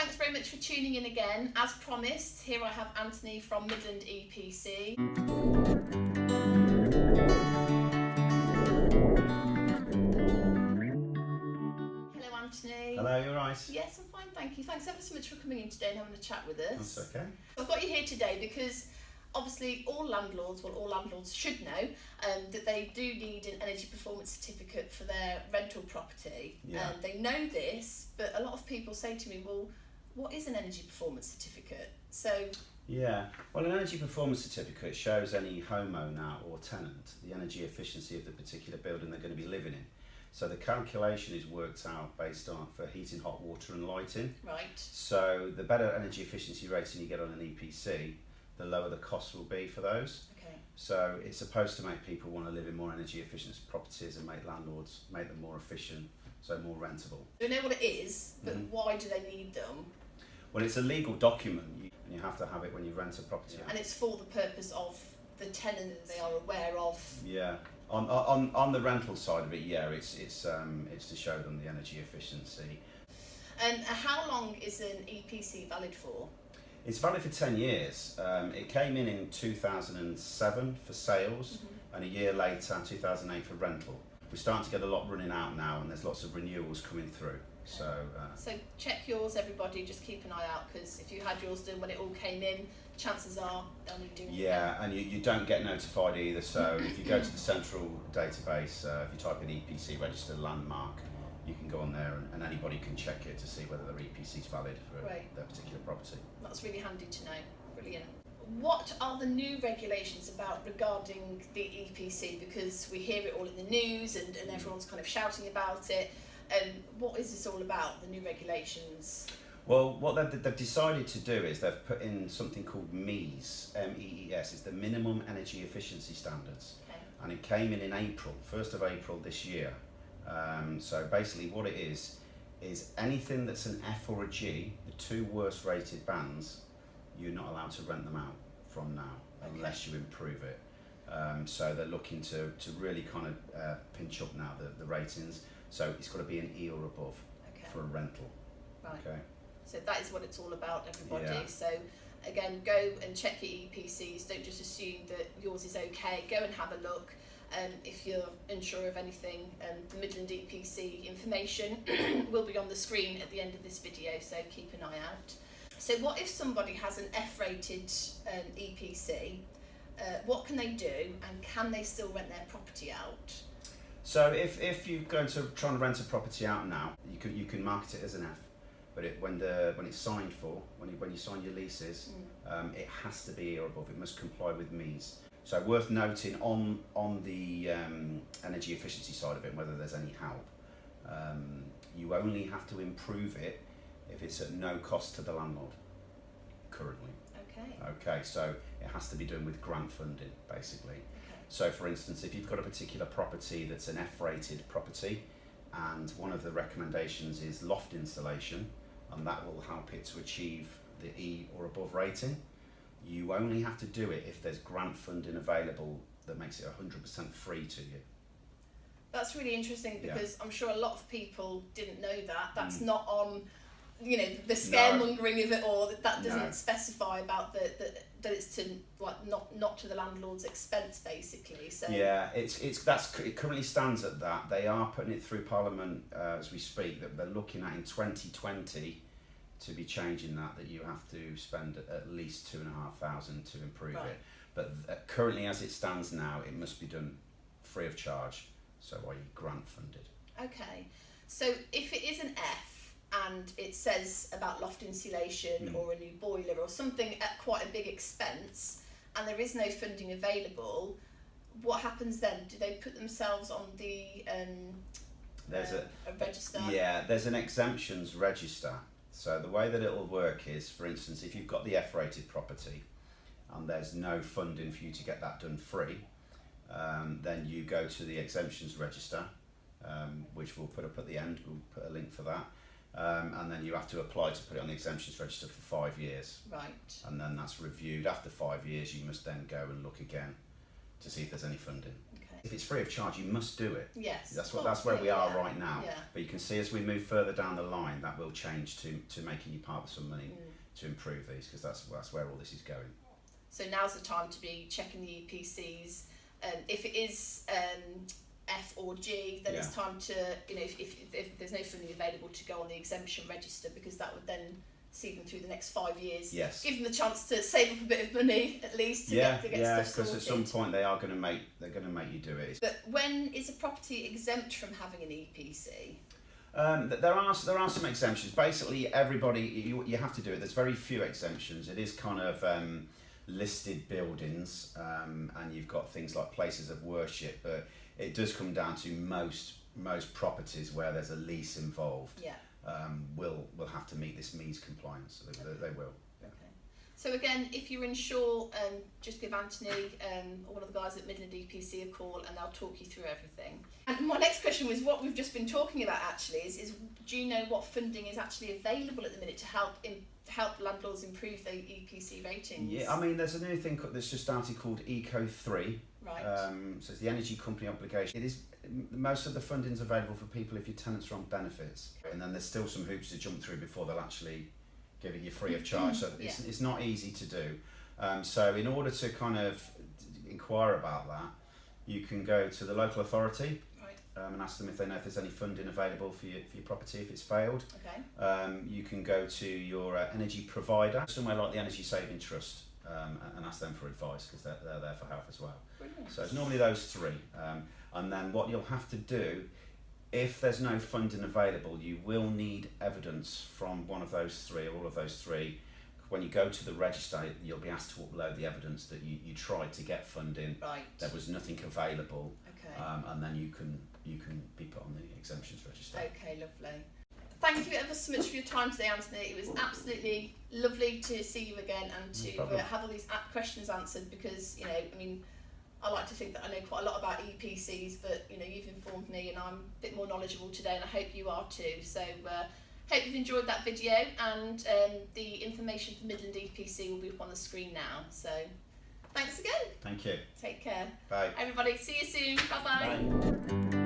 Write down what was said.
Thanks very much for tuning in again. As promised, here I have Anthony from Midland EPC. Hello Anthony. Hello, you alright? Yes, I'm fine, thank you. Thanks ever so much for coming in today and having a chat with us. That's okay. I've got you here today because obviously all landlords should know that they do need an energy performance certificate for their rental property. Yeah. They know this, but a lot of people say to me, well, what is an energy performance certificate? So Yeah, well, an energy performance certificate shows any homeowner or tenant the energy efficiency of the particular building they're going to be living in. So the calculation is worked out based on for heating, hot water and lighting. right. So the better energy efficiency rating you get on an EPC, the lower the cost will be for those. Okay. So it's supposed to make people want to live in more energy efficient properties and make them more efficient, so more rentable. We know what it is, but why do they need them? Well, it's a legal document and you have to have it when you rent a property. And it's for the purpose of the tenant they are aware of. Yeah, on the rental side of it, yeah, it's to show them the energy efficiency. And how long is an EPC valid for? It's valid for 10 years. It came in 2007 for sales, and a year later, 2008 for rental. We're starting to get a lot running out now, and there's lots of renewals coming through. So check yours, everybody. Just keep an eye out, because if you had yours done when it all came in, chances are they'll need doing it. Yeah, and you don't get notified either. So if you go to the central database, if you type in EPC registered landmark, you can go on there and anybody can check it to see whether their EPC is valid for their particular property. That's really handy to know. Brilliant. What are the new regulations about regarding the EPC? Because we hear it all in the news and everyone's kind of shouting about it. What is this all about, the new regulations? Well, what they've decided to do is they've put in something called MEES, M-E-E-S, it's the Minimum Energy Efficiency Standards. Okay. And it came in April, 1st of April this year. So basically what it is anything that's an F or a G, the two worst rated bands, you're not allowed to rent them out from now unless you improve it. So they're looking to really kind of pinch up now the ratings. So it's got to be an E or above for a rental. Right. Okay. So that is what it's all about, everybody. Yeah. So again, go and check your EPCs. Don't just assume that yours is okay. Go and have a look. If you're unsure of anything, the Midland EPC information will be on the screen at the end of this video, so keep an eye out. So what if somebody has an F-rated EPC? What can they do, and can they still rent their property out? So if you're going to try and rent a property out now, you can market it as an F, but when it's signed for, when you sign your leases, it has to be E or above. It must comply with MEES. So worth noting on the energy efficiency side of it, whether there's any help, you only have to improve it if it's at no cost to the landlord currently. Okay, so it has to be done with grant funding, basically. So for instance, if you've got a particular property that's an F-rated property, and one of the recommendations is loft insulation, and that will help it to achieve the E or above rating, you only have to do it if there's grant funding available that makes it 100% free to you. That's really interesting, because I'm sure a lot of people didn't know that. That's not on, you know, the scaremongering of it, or that doesn't specify about that it's to not to the landlord's expense, basically. So yeah, it currently stands at that. They are putting it through Parliament as we speak. That they're looking at in 2020 to be changing that you have to spend at least £2,500 to improve it. But currently, as it stands now, it must be done free of charge. So i.e. grant funded. Okay. So if it is an F and it says about loft insulation or a new boiler or something at quite a big expense, and there is no funding available, what happens then? Do they put themselves on the a register? Yeah, there's an exemptions register. So the way that it will work is, for instance, if you've got the F-rated property and there's no funding for you to get that done free, then you go to the exemptions register, which we'll put up at the end. We'll put a link for that. And then you have to apply to put it on the exemptions register for 5 years. Right. And then that's reviewed. After 5 years, you must then go and look again to see if there's any funding. Okay. If it's free of charge, you must do it. Yes. That's where we are right now. Yeah. But you can see as we move further down the line, that will change to making you part of some money to improve these, because that's where all this is going. So now's the time to be checking the EPCs. If it is F or G, then it's time to, if there's no funding available, to go on the exemption register, because that would then see them through the next 5 years. Yes. Give them the chance to save up a bit of money at least to get stuff sorted. Because at some point they're going to make you do it. But when is a property exempt from having an EPC? There are some exemptions. Basically, everybody you have to do it. There's very few exemptions. It is kind of listed buildings, and you've got things like places of worship, but it does come down to most properties where there's a lease involved. Yeah. Will have to meet this MEES compliance. So they will. Yeah. Okay. So again, if you're unsure, just give Anthony or one of the guys at Midland EPC a call, and they'll talk you through everything. And my next question was what we've just been talking about. Actually, is do you know what funding is actually available at the minute to help landlords improve their EPC ratings? Yeah, I mean, there's a new thing that's just started called Eco 3. Right. So it's the energy company obligation. It is most of the funding's available for people if your tenants are on benefits, and then there's still some hoops to jump through before they'll actually give it you free of charge. So it's not easy to do. So in order to kind of inquire about that, you can go to the local authority. And ask them if they know if there's any funding available for your property if it's failed. Okay. You can go to your energy provider, somewhere like the Energy Saving Trust, and ask them for advice, because they're there for help as well. Brilliant. So it's normally those three. And then what you'll have to do, if there's no funding available, you will need evidence from one of those three, or all of those three. When you go to the register, you'll be asked to upload the evidence that you tried to get funding. Right. There was nothing available. Okay. And then you can be put on the exemptions register. Okay, lovely. Thank you ever so much for your time today, Anthony. It was absolutely lovely to see you again and to have all these questions answered, because, I mean, I like to think that I know quite a lot about EPCs, but, you've informed me and I'm a bit more knowledgeable today, and I hope you are too. So, hope you've enjoyed that video, and the information for Midland EPC will be up on the screen now. So, thanks again. Thank you. Take care. Bye. Everybody, see you soon. Bye-bye. Bye.